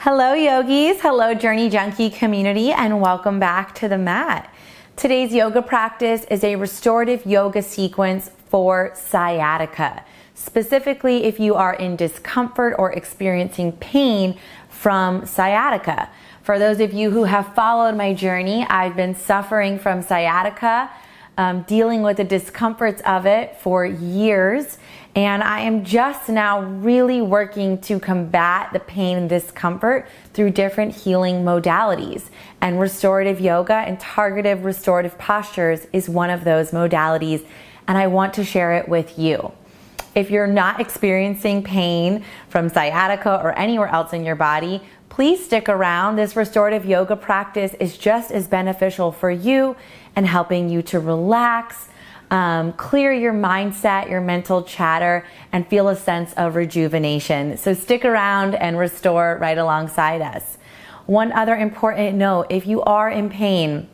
Hello yogis, hello Journey Junkie community, and welcome back to the mat. Today's yoga practice is a restorative yoga sequence for sciatica. Specifically if you are in discomfort or experiencing pain from sciatica. For those of you who have followed my journey, I've been suffering from sciatica, dealing with the discomforts of it for years, and I am just now really working to combat the pain and discomfort through different healing modalities. And restorative yoga and targeted restorative postures is one of those modalities, and I want to share it with you. If you're not experiencing pain from sciatica or anywhere else in your body, please stick around. This restorative yoga practice is just as beneficial for you and helping you to relax, clear your mindset, your mental chatter, and feel a sense of rejuvenation. So stick around and restore right alongside us. One other important note, if you are in pain,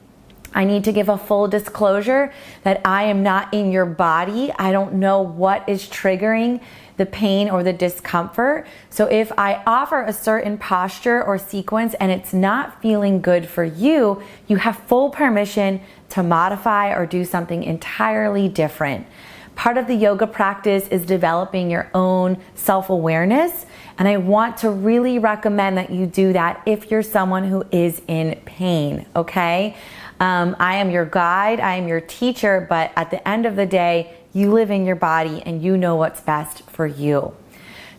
I need to give a full disclosure that I am not in your body. I don't know what is triggering the pain or the discomfort. So if I offer a certain posture or sequence and it's not feeling good for you, you have full permission to modify or do something entirely different. Part of the yoga practice is developing your own self-awareness, and I want to really recommend that you do that if you're someone who is in pain, okay? I am your guide, I am your teacher, but at the end of the day, you live in your body and you know what's best for you.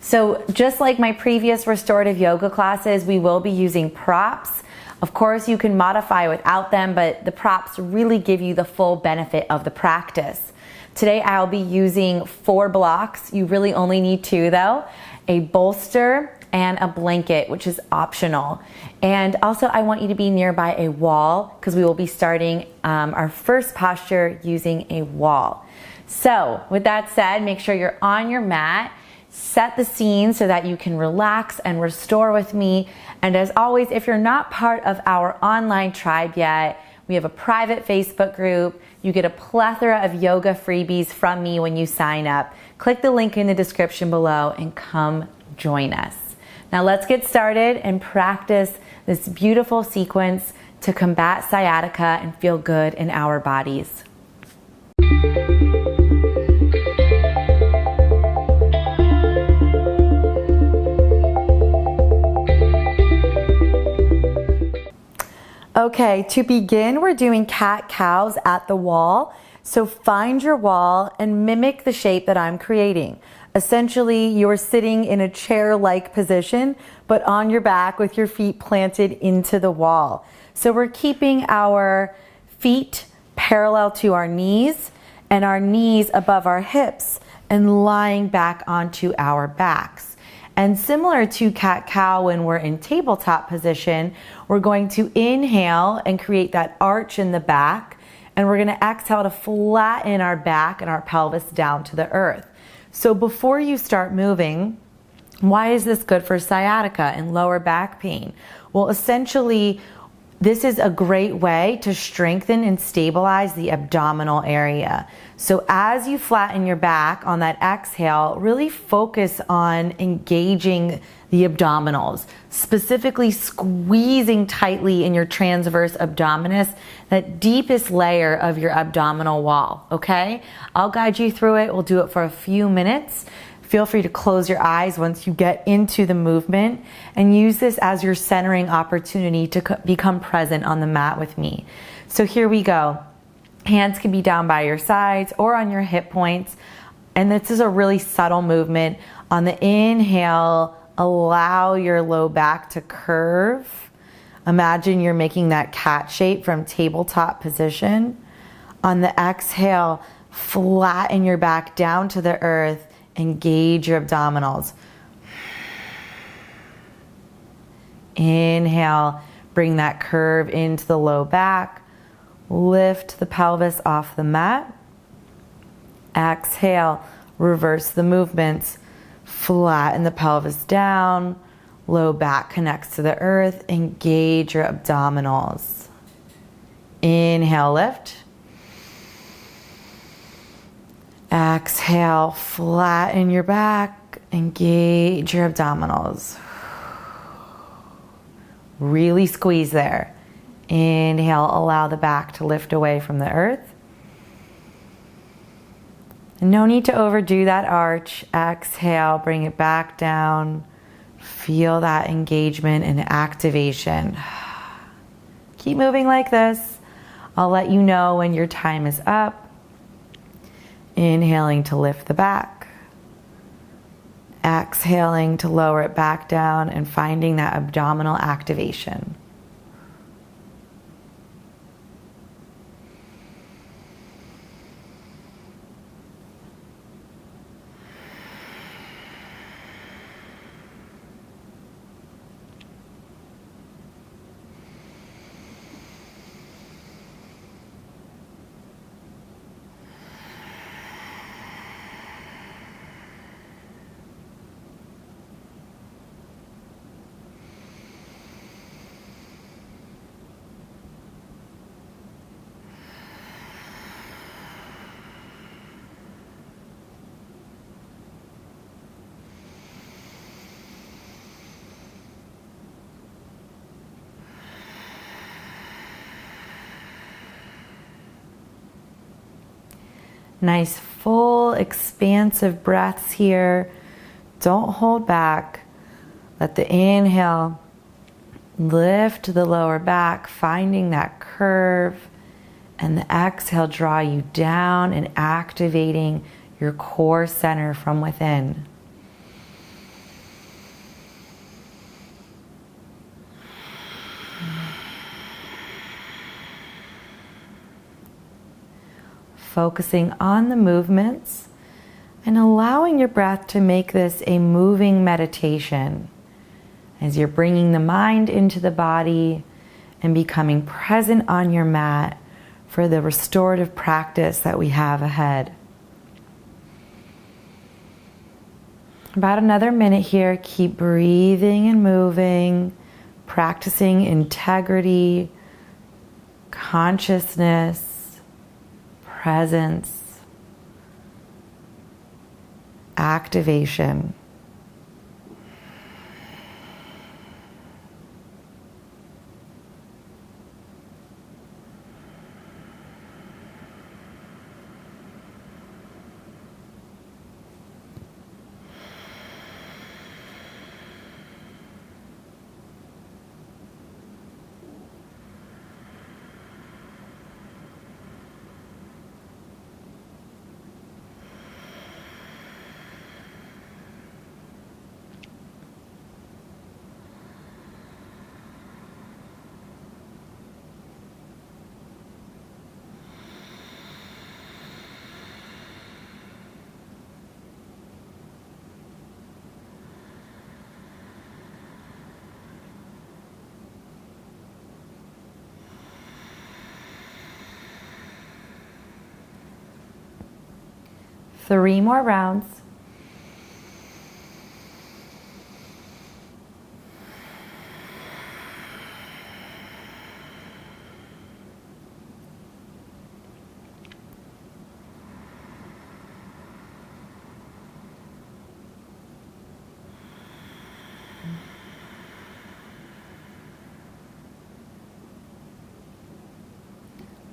So just like my previous restorative yoga classes, we will be using props. Of course, you can modify without them, but the props really give you the full benefit of the practice. Today, I'll be using 4 blocks. You really only need 2 though. A bolster and a blanket, which is optional. And also I want you to be nearby a wall because we will be starting our first posture using a wall. So with that said, make sure you're on your mat, set the scene so that you can relax and restore with me. And as always, if you're not part of our online tribe yet, we have a private Facebook group. You get a plethora of yoga freebies from me when you sign up. Click the link in the description below and come join us. Now let's get started and practice this beautiful sequence to combat sciatica and feel good in our bodies. Okay, to begin, we're doing cat-cows at the wall. So find your wall and mimic the shape that I'm creating. Essentially, you're sitting in a chair-like position, but on your back with your feet planted into the wall. So we're keeping our feet parallel to our knees and our knees above our hips and lying back onto our backs. And similar to cat-cow when we're in tabletop position, we're going to inhale and create that arch in the back, and we're going to exhale to flatten our back and our pelvis down to the earth. So before you start moving, why is this good for sciatica and lower back pain? Well, essentially, this is a great way to strengthen and stabilize the abdominal area. So as you flatten your back on that exhale, really focus on engaging the abdominals, specifically squeezing tightly in your transverse abdominis, that deepest layer of your abdominal wall, okay? I'll guide you through it. We'll do it for a few minutes. Feel free to close your eyes once you get into the movement and use this as your centering opportunity to become present on the mat with me. So here we go. Hands can be down by your sides or on your hip points. And this is a really subtle movement. On the inhale, allow your low back to curve. Imagine you're making that cat shape from tabletop position. On the exhale, flatten your back down to the earth. Engage your abdominals. Inhale, bring that curve into the low back. Lift the pelvis off the mat. Exhale, reverse the movements. Flatten the pelvis down. Low back connects to the earth. Engage your abdominals. Inhale, lift. Exhale, flatten your back, engage your abdominals. Really squeeze there. Inhale, allow the back to lift away from the earth. And no need to overdo that arch. Exhale, bring it back down. Feel that engagement and activation. Keep moving like this. I'll let you know when your time is up. Inhaling to lift the back. Exhaling to lower it back down and finding that abdominal activation. Nice full expansive breaths here. Don't hold back. Let the inhale lift the lower back, finding that curve, and the exhale draw you down and activating your core center from within. Focusing on the movements and allowing your breath to make this a moving meditation as you're bringing the mind into the body and becoming present on your mat for the restorative practice that we have ahead. About another minute here. Keep breathing and moving, practicing integrity, consciousness, presence, activation. Three more rounds.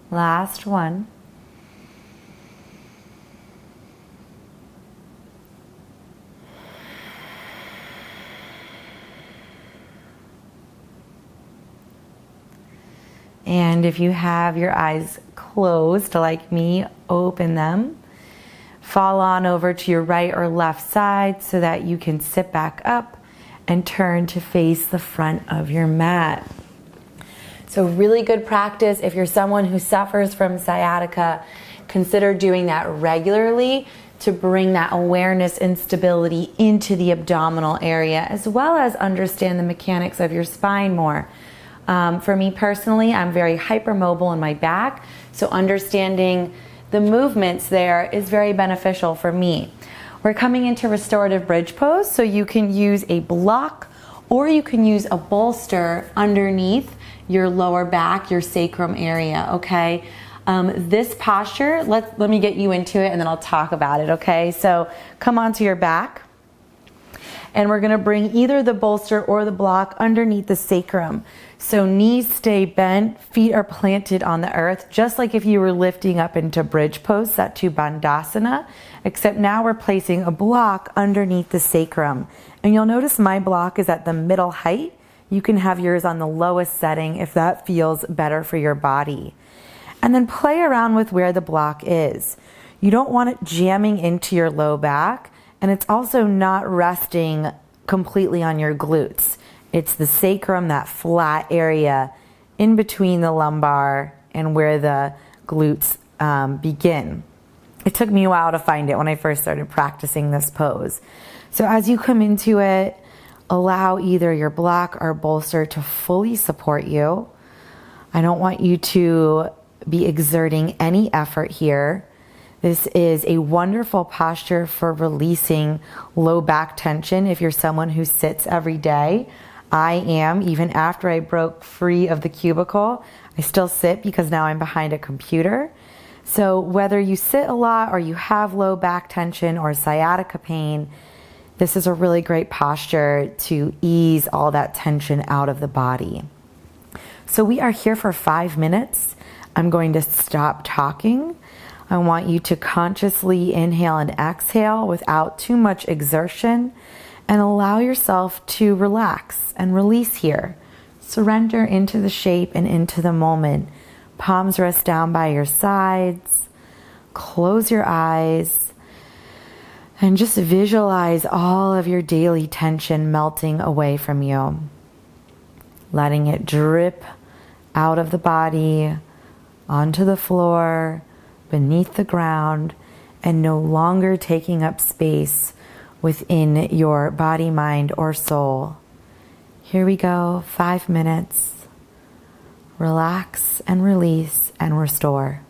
Last one. And if you have your eyes closed like me, open them. Fall on over to your right or left side so that you can sit back up and turn to face the front of your mat. So really good practice. If you're someone who suffers from sciatica, consider doing that regularly to bring that awareness and stability into the abdominal area, as well as understand the mechanics of your spine more. For me personally, I'm very hypermobile in my back, so understanding the movements there is very beneficial for me. We're coming into restorative bridge pose, so you can use a block or you can use a bolster underneath your lower back, your sacrum area, okay? This posture, let me get you into it and then I'll talk about it, okay? So come onto your back. And we're gonna bring either the bolster or the block underneath the sacrum. So knees stay bent, feet are planted on the earth, just like if you were lifting up into bridge pose, that 𝗬_bandhasana, except now we're placing a block underneath the sacrum. And you'll notice my block is at the middle height. You can have yours on the lowest setting if that feels better for your body. And then play around with where the block is. You don't want it jamming into your low back, and it's also not resting completely on your glutes. It's the sacrum, that flat area in between the lumbar and where the glutes begin. It took me a while to find it when I first started practicing this pose. So as you come into it, allow either your block or bolster to fully support you. I don't want you to be exerting any effort here. This is a wonderful posture for releasing low back tension if you're someone who sits every day. I am, even after I broke free of the cubicle, I still sit because now I'm behind a computer. So whether you sit a lot or you have low back tension or sciatica pain, this is a really great posture to ease all that tension out of the body. So we are here for 5 minutes. I'm going to stop talking. I want you to consciously inhale and exhale without too much exertion and allow yourself to relax and release here. Surrender into the shape and into the moment. Palms rest down by your sides. Close your eyes and just visualize all of your daily tension melting away from you. Letting it drip out of the body, onto the floor, beneath the ground, and no longer taking up space within your body, mind, or soul. Here we go, 5 minutes. Relax and release and restore.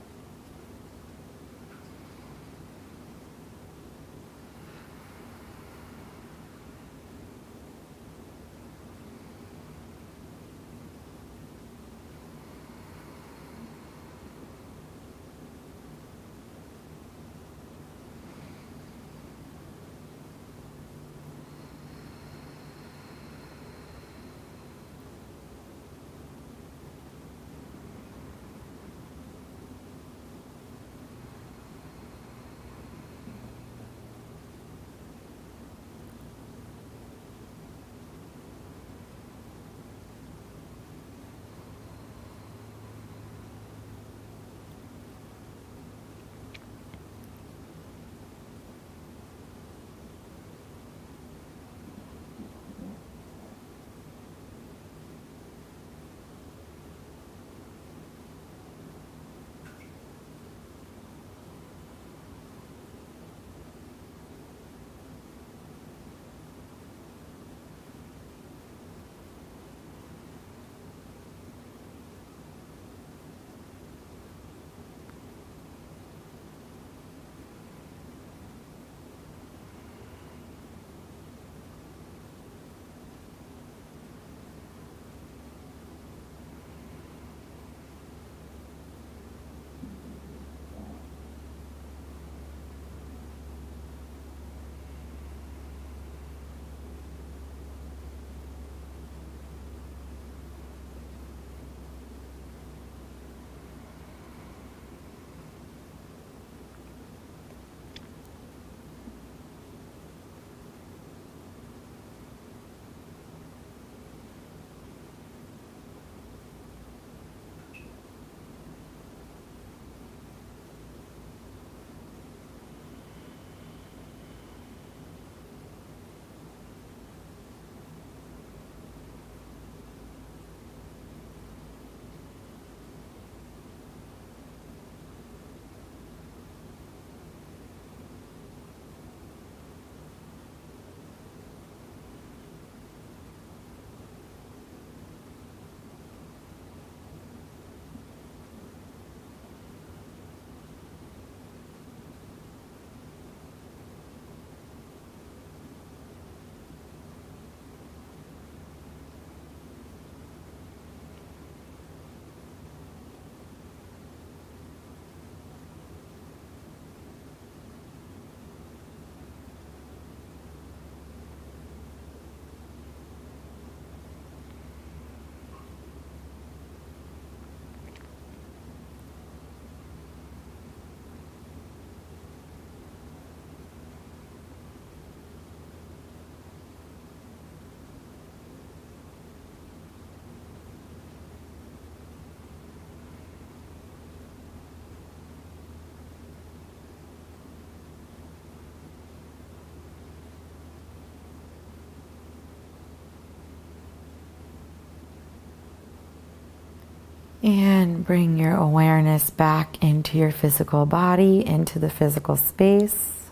And bring your awareness back into your physical body, into the physical space.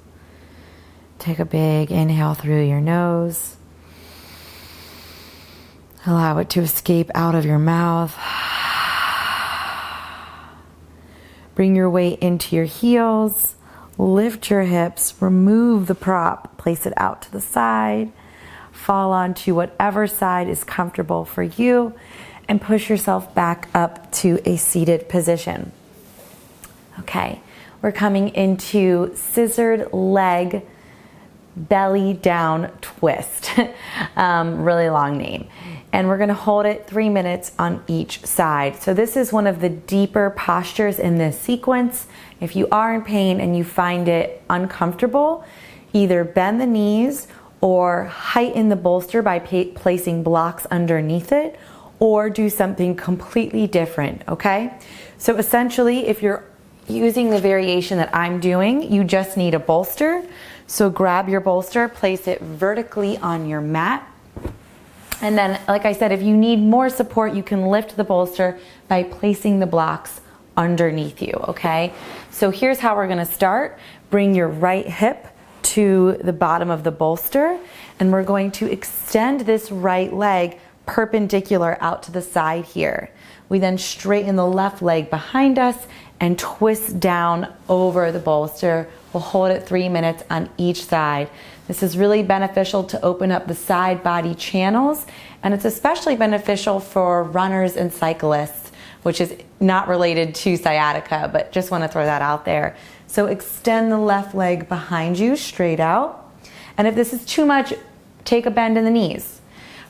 Take a big inhale through your nose. Allow it to escape out of your mouth. Bring your weight into your heels. Lift your hips. Remove the prop. Place it out to the side. Fall onto whatever side is comfortable for you. And push yourself back up to a seated position. Okay, we're coming into scissored leg belly down twist. Really long name. And we're gonna hold it 3 minutes on each side. So this is one of the deeper postures in this sequence. If you are in pain and you find it uncomfortable, either bend the knees or heighten the bolster by placing blocks underneath it, or do something completely different, okay? So essentially, if you're using the variation that I'm doing, you just need a bolster. So grab your bolster, place it vertically on your mat. And then, like I said, if you need more support, you can lift the bolster by placing the blocks underneath you, okay? So here's how we're gonna start. Bring your right hip to the bottom of the bolster, and we're going to extend this right leg perpendicular out to the side here. We then straighten the left leg behind us and twist down over the bolster. We'll hold it 3 minutes on each side. This is really beneficial to open up the side body channels, and it's especially beneficial for runners and cyclists, which is not related to sciatica, but just want to throw that out there. So extend the left leg behind you straight out. And if this is too much, take a bend in the knees.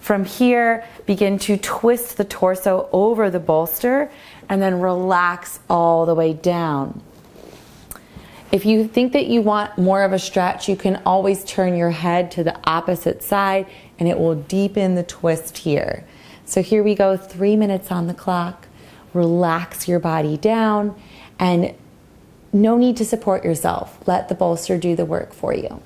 From here, begin to twist the torso over the bolster and then relax all the way down. If you think that you want more of a stretch, you can always turn your head to the opposite side and it will deepen the twist here. So here we go, 3 minutes on the clock. Relax your body down and no need to support yourself. Let the bolster do the work for you.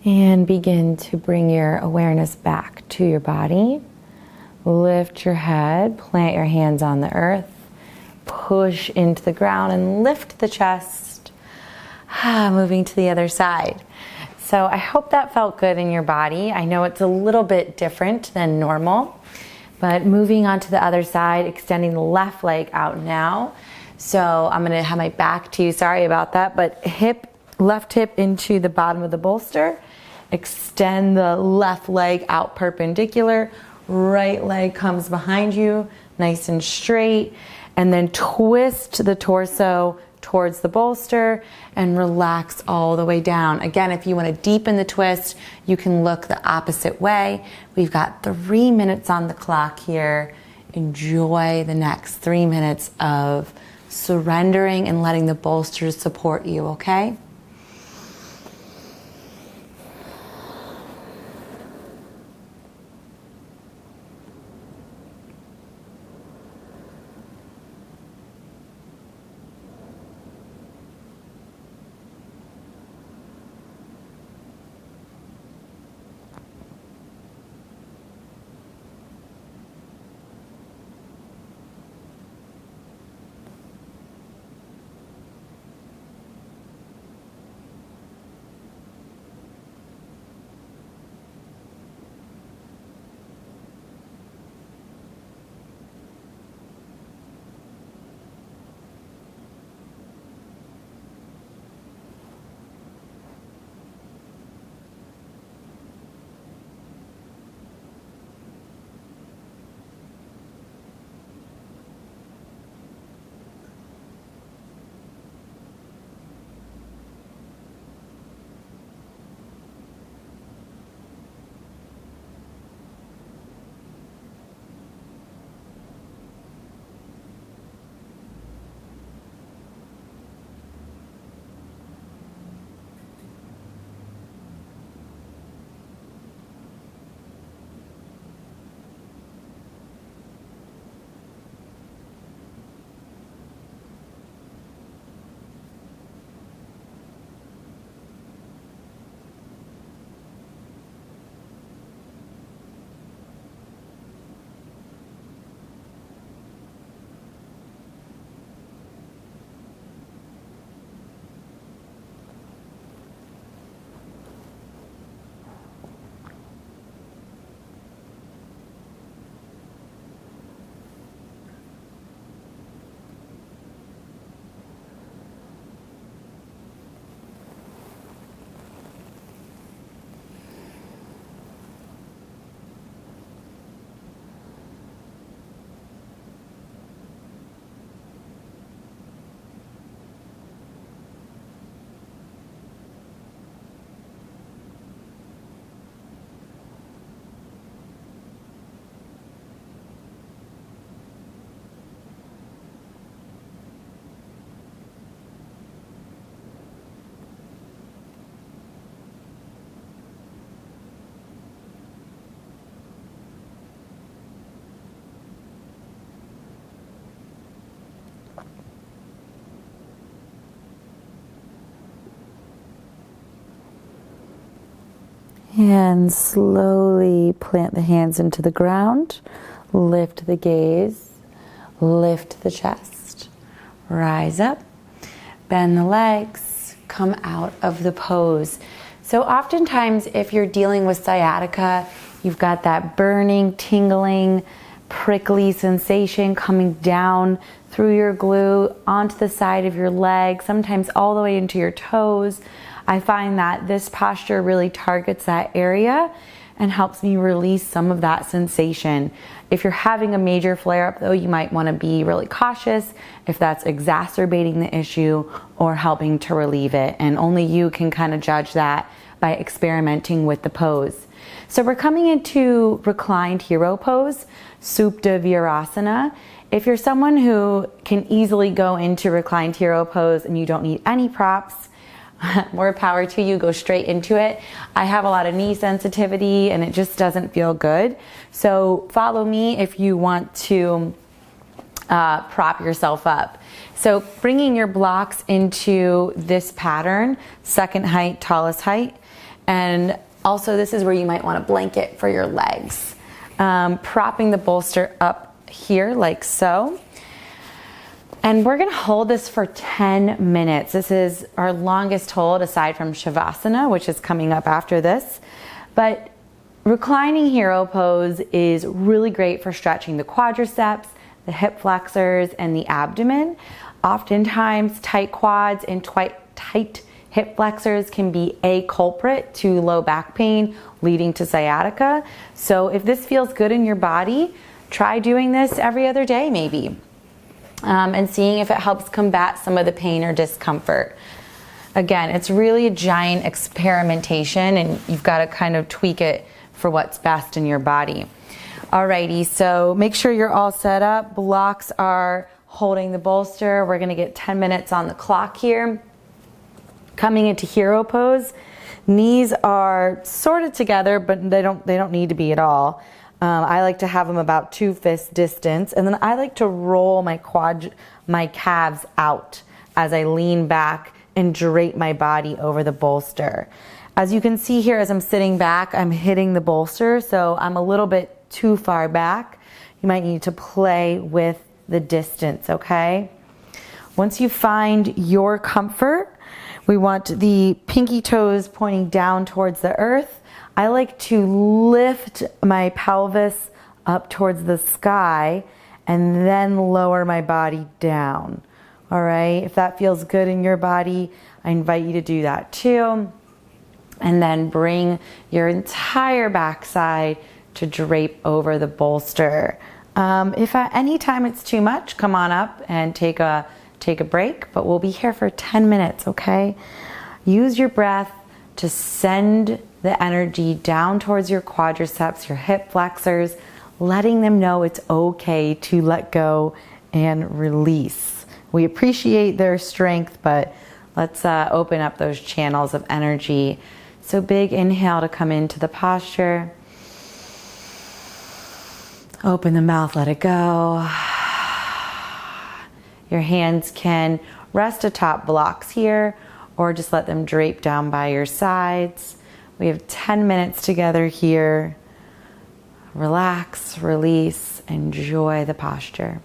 And begin to bring your awareness back to your body. Lift your head, plant your hands on the earth, push into the ground and lift the chest. Moving to the other side. So I hope that felt good in your body. I know it's a little bit different than normal, but moving on to the other side, extending the left leg out now. So I'm gonna have my back to you, sorry about that, but left hip into the bottom of the bolster. Extend the left leg out perpendicular. Right leg comes behind you, nice and straight. And then twist the torso towards the bolster and relax all the way down. Again, if you want to deepen the twist, you can look the opposite way. We've got 3 minutes on the clock here. Enjoy the next 3 minutes of surrendering and letting the bolsters support you, okay? And slowly plant the hands into the ground, lift the gaze, lift the chest, rise up, bend the legs, come out of the pose. So oftentimes if you're dealing with sciatica, you've got that burning, tingling, prickly sensation coming down through your glute, onto the side of your leg, sometimes all the way into your toes. I find that this posture really targets that area and helps me release some of that sensation. If you're having a major flare-up though, you might want to be really cautious if that's exacerbating the issue or helping to relieve it. And only you can kind of judge that by experimenting with the pose. So we're coming into reclined hero pose, Supta Virasana. If you're someone who can easily go into reclined hero pose and you don't need any props, more power to you, go straight into it. I have a lot of knee sensitivity and it just doesn't feel good. So follow me if you want to prop yourself up. So bringing your blocks into this pattern, second height, tallest height, And also this is where you might want a blanket for your legs. Propping the bolster up here like so. And we're gonna hold this for 10 minutes. This is our longest hold aside from Shavasana, which is coming up after this. But reclining hero pose is really great for stretching the quadriceps, the hip flexors, and the abdomen. Oftentimes, tight quads and tight hip flexors can be a culprit to low back pain leading to sciatica. So if this feels good in your body, try doing this every other day maybe. And seeing if it helps combat some of the pain or discomfort. Again, it's really a giant experimentation and you've got to kind of tweak it for what's best in your body. Alrighty, so make sure you're all set up. Blocks are holding the bolster. We're gonna get 10 minutes on the clock here. Coming into hero pose. Knees are sort of together, but they don't need to be at all. I like to have them about 2 fist distance, and then I like to roll my calves out as I lean back and drape my body over the bolster. As you can see here, as I'm sitting back, I'm hitting the bolster, so I'm a little bit too far back. You might need to play with the distance, okay? Once you find your comfort, we want the pinky toes pointing down towards the earth. I like to lift my pelvis up towards the sky and then lower my body down. All right, if that feels good in your body, I invite you to do that too. And then bring your entire backside to drape over the bolster. If at any time it's too much, come on up and take a break, but we'll be here for 10 minutes, okay? Use your breath to send the energy down towards your quadriceps, your hip flexors, letting them know it's okay to let go and release. We appreciate their strength, but let's open up those channels of energy. So big inhale to come into the posture. Open the mouth, let it go. Your hands can rest atop blocks here or just let them drape down by your sides. We have 10 minutes together here. Relax, release, enjoy the posture.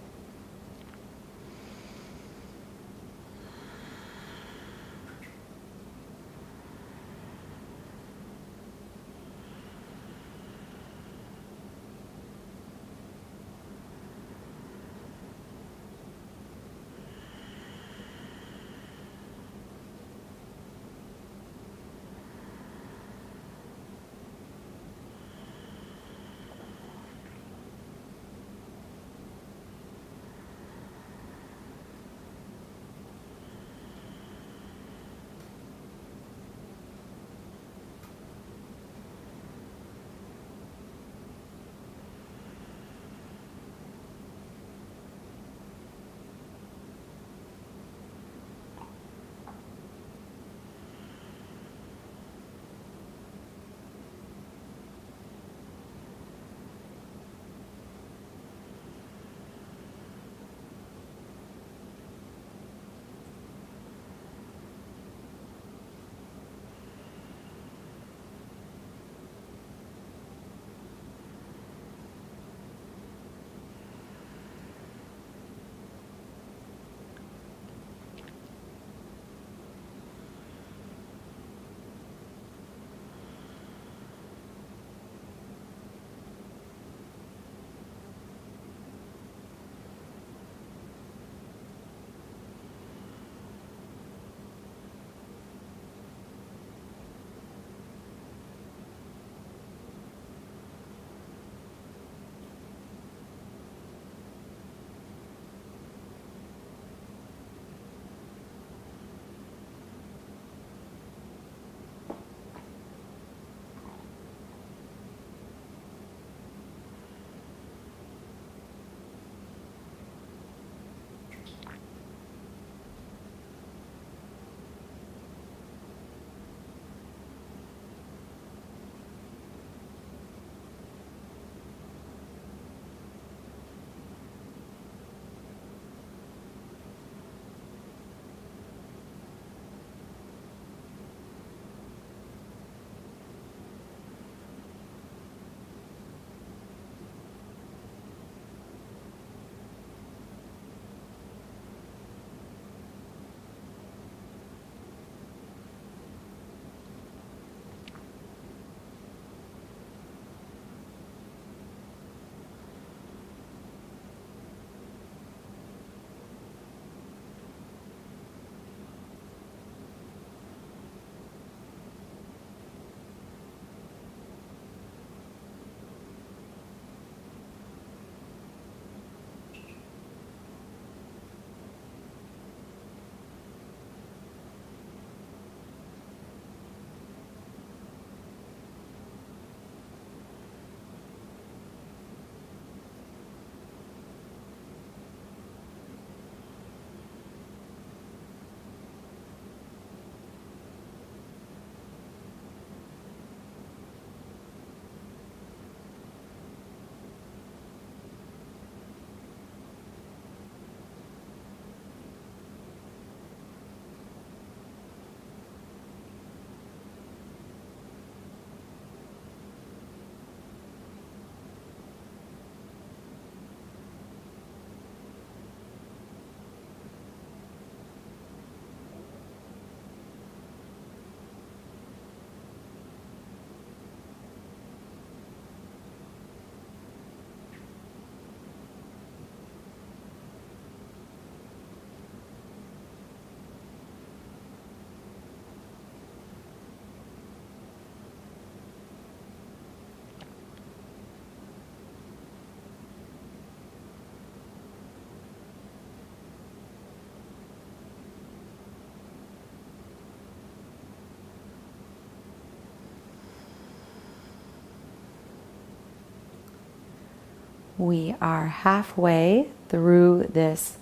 We are halfway through this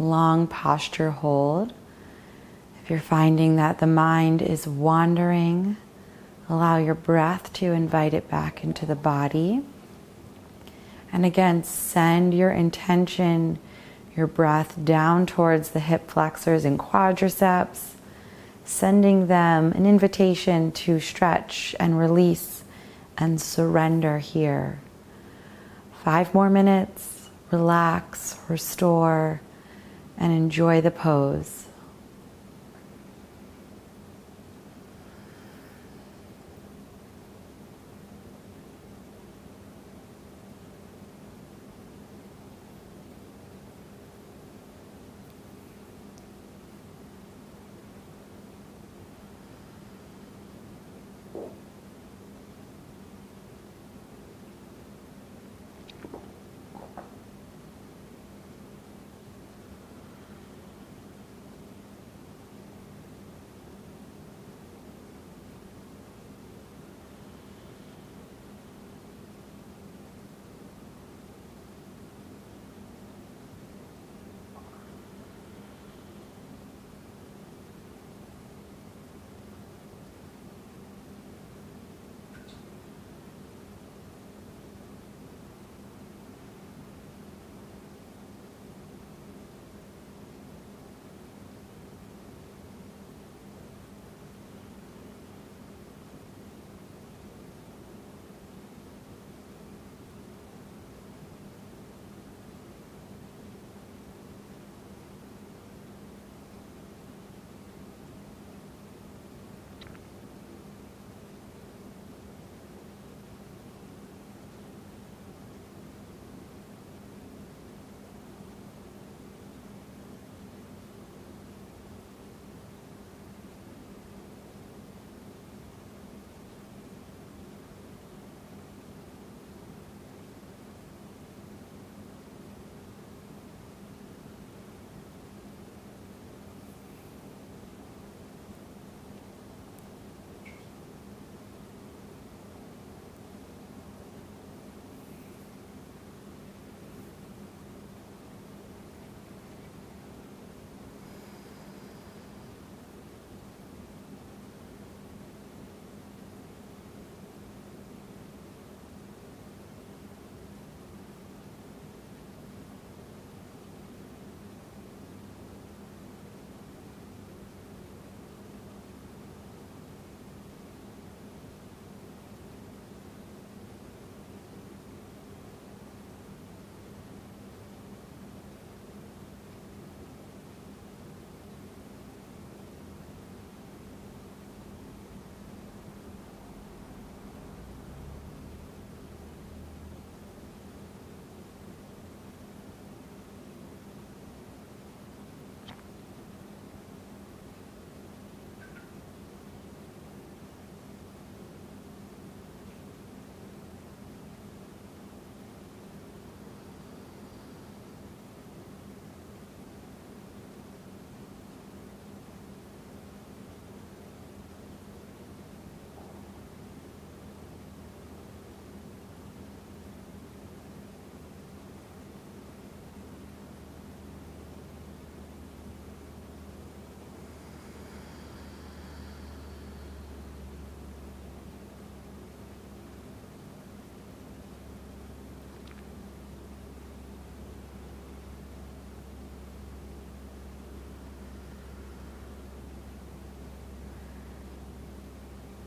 long posture hold. If you're finding that the mind is wandering, allow your breath to invite it back into the body. And again, send your intention, your breath down towards the hip flexors and quadriceps, sending them an invitation to stretch and release and surrender here. 5 more minutes, relax, restore, and enjoy the pose.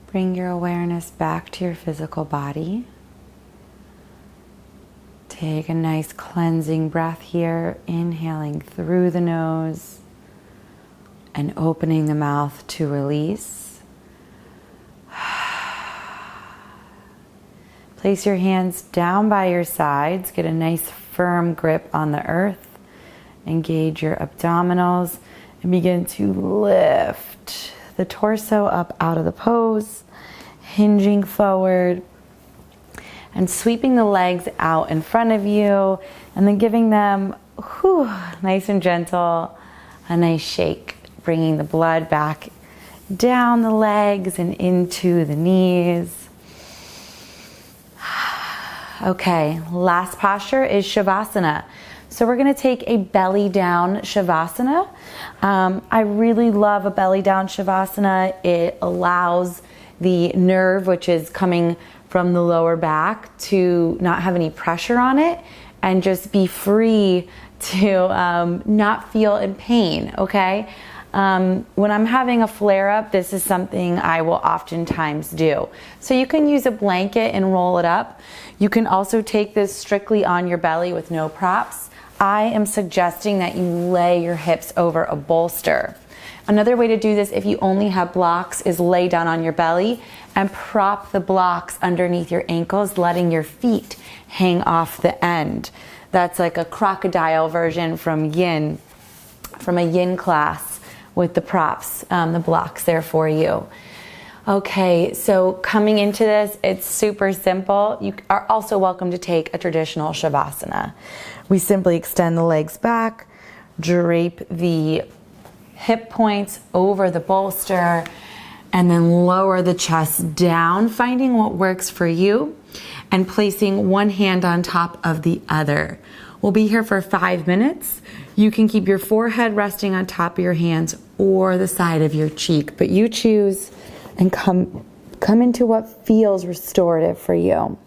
Bring your awareness back to your physical body. Take a nice cleansing breath here, inhaling through the nose and opening the mouth to release. Place your hands down by your sides. Get a nice firm grip on the earth. Engage your abdominals and begin to lift the torso up out of the pose, hinging forward and sweeping the legs out in front of you, and then giving them, nice and gentle, a nice shake, bringing the blood back down the legs and into the knees. Okay, last posture is Shavasana. So we're going to take a belly down Shavasana. I really love a belly down Shavasana. It allows the nerve, which is coming from the lower back, to not have any pressure on it and just be free to not feel in pain, okay? When I'm having a flare-up, this is something I will oftentimes do. So you can use a blanket and roll it up. You can also take this strictly on your belly with no props. I am suggesting that you lay your hips over a bolster. Another way to do this, if you only have blocks, is lay down on your belly and prop the blocks underneath your ankles, letting your feet hang off the end. That's like a crocodile version from a yin class with the props, the blocks there for you. Okay, so coming into this, it's super simple. You are also welcome to take a traditional Shavasana. We simply extend the legs back, drape the hip points over the bolster, and then lower the chest down, finding what works for you, and placing one hand on top of the other. We'll be here for 5 minutes. You can keep your forehead resting on top of your hands or the side of your cheek, but you choose and come into what feels restorative for you.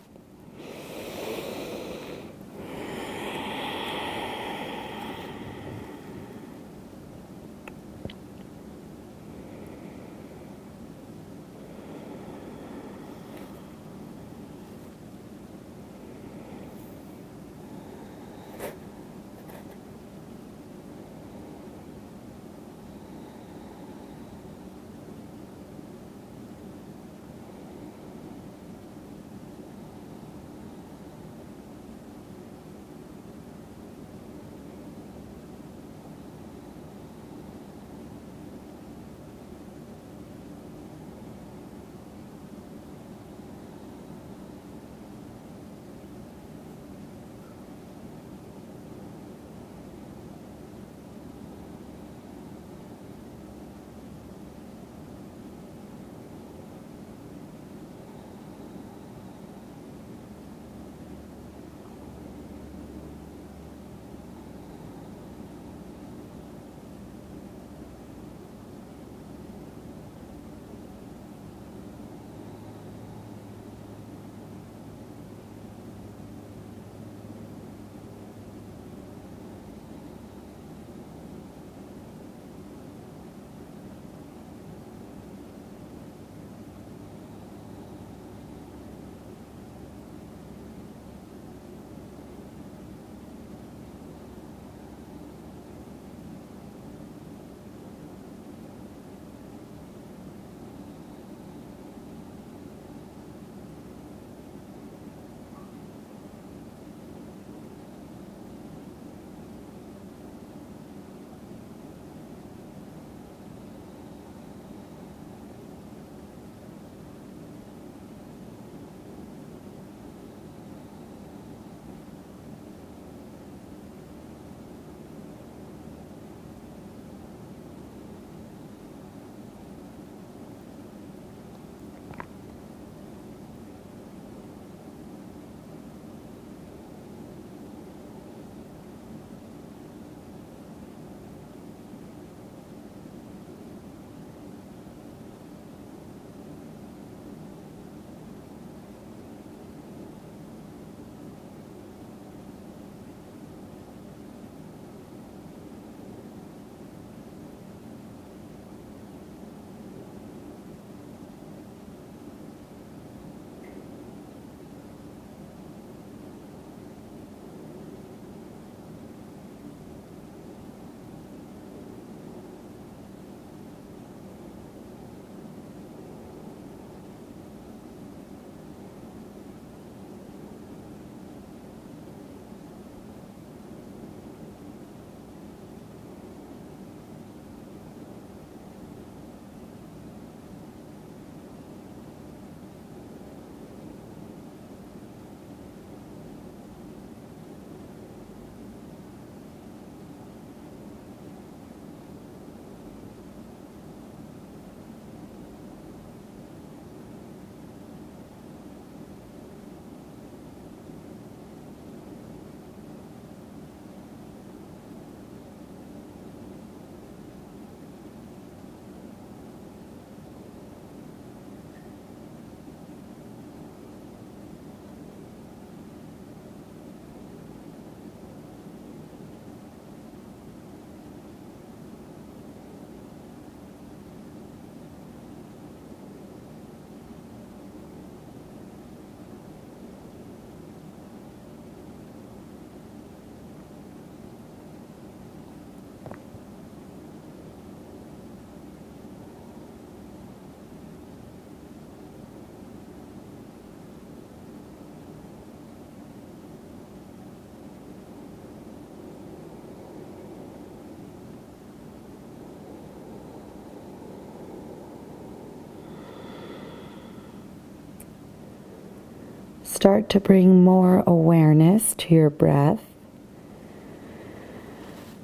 Start to bring more awareness to your breath.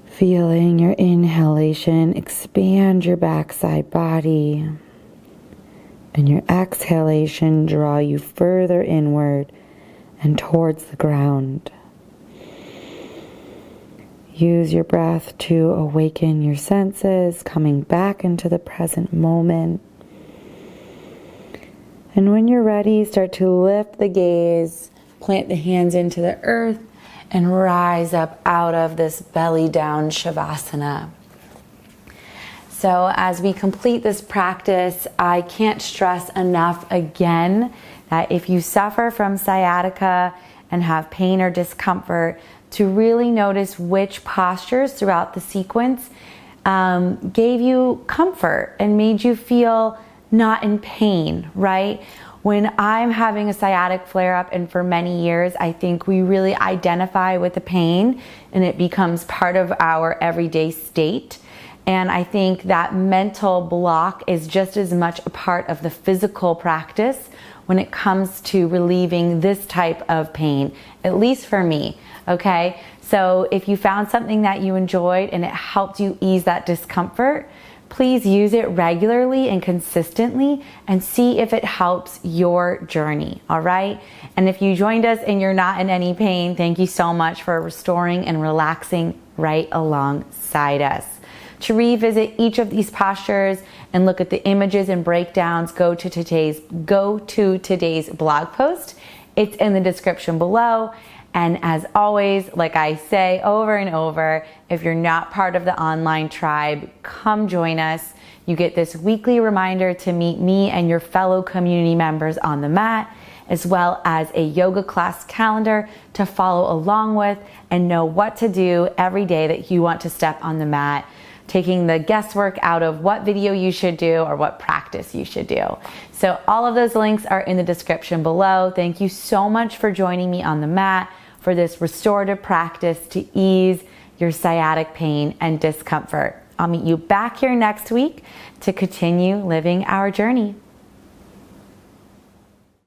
Feeling your inhalation expand your backside body, and your exhalation draw you further inward and towards the ground. Use your breath to awaken your senses, coming back into the present moment. And when you're ready, start to lift the gaze, plant the hands into the earth, and rise up out of this belly down Shavasana. So as we complete this practice, I can't stress enough again that if you suffer from sciatica and have pain or discomfort, to really notice which postures throughout the sequence gave you comfort and made you feel not in pain, right? When I'm having a sciatic flare-up, and for many years, I think we really identify with the pain and it becomes part of our everyday state. And I think that mental block is just as much a part of the physical practice when it comes to relieving this type of pain, at least for me, okay? So if you found something that you enjoyed and it helped you ease that discomfort, please use it regularly and consistently and see if it helps your journey, all right? And if you joined us and you're not in any pain, thank you so much for restoring and relaxing right alongside us. To revisit each of these postures and look at the images and breakdowns, go to today's blog post. It's in the description below. And as always, like I say over and over, if you're not part of the online tribe, come join us. You get this weekly reminder to meet me and your fellow community members on the mat, as well as a yoga class calendar to follow along with and know what to do every day that you want to step on the mat, taking the guesswork out of what video you should do or what practice you should do. So all of those links are in the description below. Thank you so much for joining me on the mat for this restorative practice to ease your sciatic pain and discomfort. I'll meet you back here next week to continue living our journey.